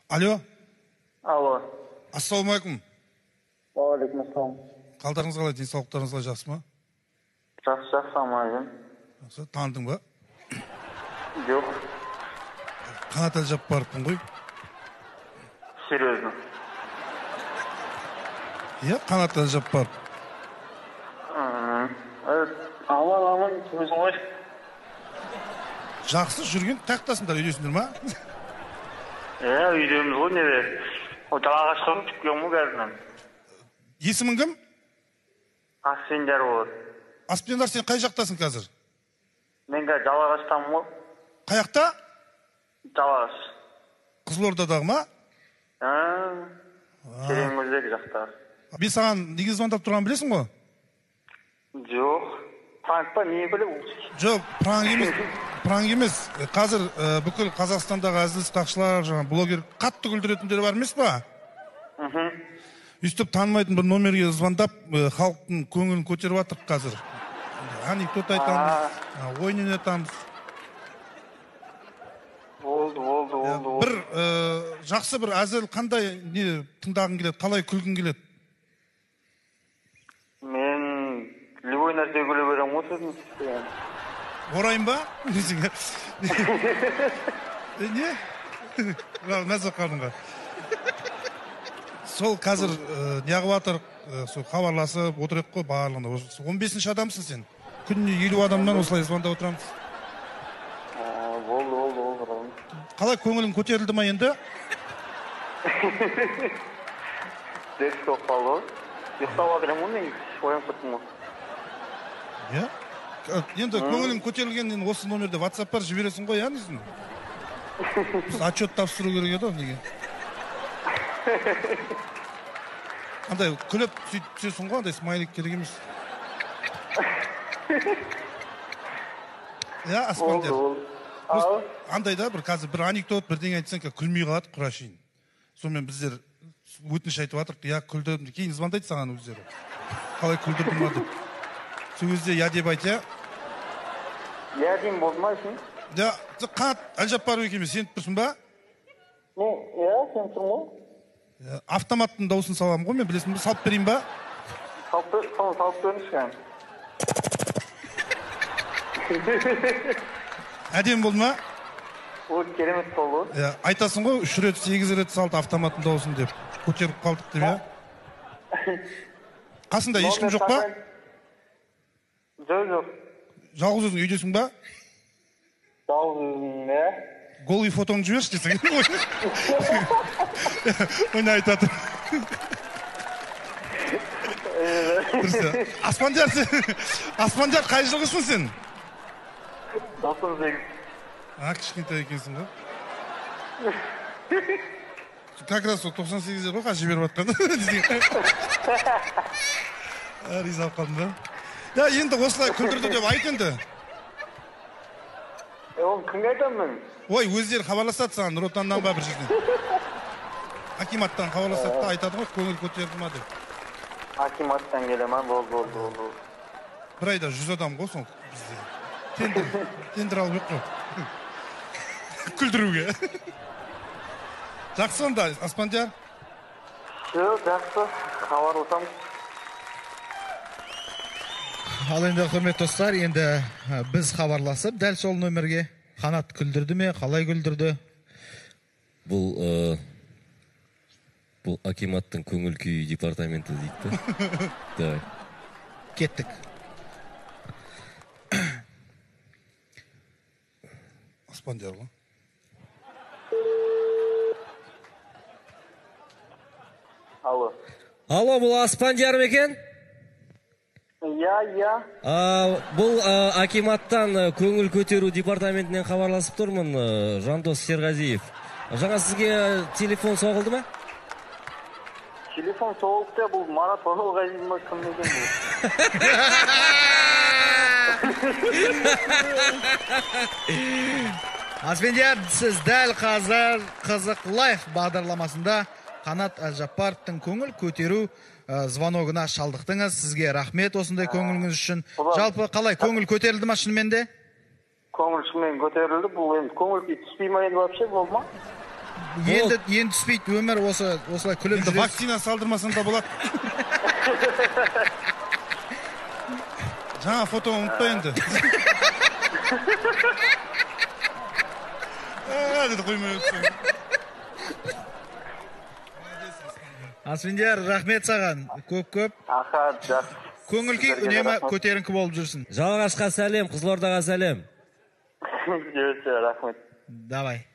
Alo. Alo. Ассалаумағалейкум. Алейкум ассалам. Қалдарыңыз қалай, денсаулықтарыңыз қалай, жақсы ма? Жақсы, аман. Жақсы, таныдың ба? Жоқ. Қанат Әлжаппаровпын ғой. Серьезно. Иә, Қанат Әлжаппаров. Аман, өзің ғой. Жақсы жүрген тақтасыңдар, үйдесіңдер ма? Үйдеміз ғой, неде? Далаға шығып түккен мұ қазір. Есімің кім? Аспендар болады. Аспендар, сен қай жақтасың қазір? Мен қазір Жалағаштамын ғой. Қаяқта? Жалағаш. Қызылордадағы ма? Тереңөзек жақта. Мен саған неге звондап тұрғанын білесің ғой? Жоқ. Пранк па, не білем? Жоқ, пранк емес. Қазір бүкіл Қазақстандағы әзіл-сықақшылар, блогер қатты күлдіретіндер бар емес па? Үстіп танымайтын бір номерге звондап, халықтың көңілін көтеріп жатыр қазір. Анекдот айтамыз, ойын ойнатамыз. Болды. Бір жақсы бір әзіл қандай не тыңдағың келеді, қалай күлгің келеді? Мен любой нәрсе күле берем ғой сіздің. Орайын ба? Не? Мәзі қаныңға. Сол қазір неғып атыр, сол хабарласып отырып қой барлығында. 15-ші адамсың сен. Күніне 50 адамнан осылай звондап отырамыз. Болды. Қалай көңілің көтерілді ма енді? Дерс көп қалды ғой. Ұйықтап отырмын ғой, мен оянып кеттім ғой. Иә? Енді көңілің көтерілген осы номерде WhatsApp-бар жібересің ғой, иә несін? Біз отчет тапсыру керек еді, неге? Андай күліп түсесің ғой, андай смайлик керек емес. Иә, Аспандияр. Андай да, қазір бір анекдот, бірдеңе айтсаң, күлмей қалады, құрашейін. Сонымен біздер өтініш айтып жатырық, иә, күлдірдім. Кейін звондайды саған өздері. Қалай күлдірдім ма деп. Сол кезде я деп айт, иә? Я деймін болды ма үшін? Ja, Қанат Әлжаппаров екеуміз сеніп тұрсың ба? Иә, сеніп тұрмын ғой. Автоматтың дауысын саламын ғой, мен білесің бе? Салып берейін ба? Салып беріңіз кән. Әдем болды ма? Ол керемет болды. Айтасың ғой, 3 рет, 8 рет салды автоматтың дауысын деп. Көтеріп қалдық деп, иә? Қасында ешкім жоқ па? Жоқ. Жалғыз өзің үйдесің ба? Жалғыз өзің, иә. Голый фотоны жіберші десең. Ойна айтады. Аспандияр, қай жылғысың сен? 98. Кішкентай екенсің ғой. Как раз 98-де ғой, қажы жіберіп атқан. Риза қалдым да. Ja, енді осылай күлдірді деп айт енді. Оны кімге айтамын мен? Ой, өздері хабарласады саған, Нұр Отаннан ба бір жерден. Акиматтан хабарласады да айтады ғой, көңіл көтерді ма деп. Акиматтан келе ма? Болды. Бір айда 100 адам ғой соң бізде. Тендер алып ек қой. Күлдіруге. Жақсы онда, Аспандияр? Жақсы, хабарласамыз. Ал енді құрметті достар, енді біз хабарласып дәл сол нөмерге Қанат күлдірді ме, қалай күлдірді? Бұл Акиматтың көңіл күй департаменті дейді. Давай. Кеттік. Аспандияр ғой. Алло, бұл Аспандияр ма екен? Иә. Бұл Акиматтан көңіл көтеру департаментінен хабарласып тұрмын, Жандос Серғазиев. Жаңа сізге телефон соғылды ма? Телефон соғылды, бұл Марат Оғылғазиев ма кім екен бұл? Аспендияр, сіз дәл қазір Қызық Лайф бағдарламасында Қанат Әлжаппаровтың көңіл көтеру звоногына шалдықтыңыз. Сізге рахмет осындай көңіліңіз үшін. Жалпы қалай көңіл көтерілді ма шынымен де? Көңіл шынымен көтерілді. Бұл енді көңіл күй түспей ма енді вообще болды ма? енді түспейді өмір осылай күліп Енді жүресіз. вакцина салдырмасаң да болады. Жаңа фотоны ұмытпа енді. Деді қоймай өтсең. Асфендияр, рахмет саған. Көп. Аха, жақсы. Көңіл-күй үнемі көтеріңкі болып жүрсін. Жалағашқа сәлем, Қызылордаға сәлем. Görüşürüz, рахмет. Давай.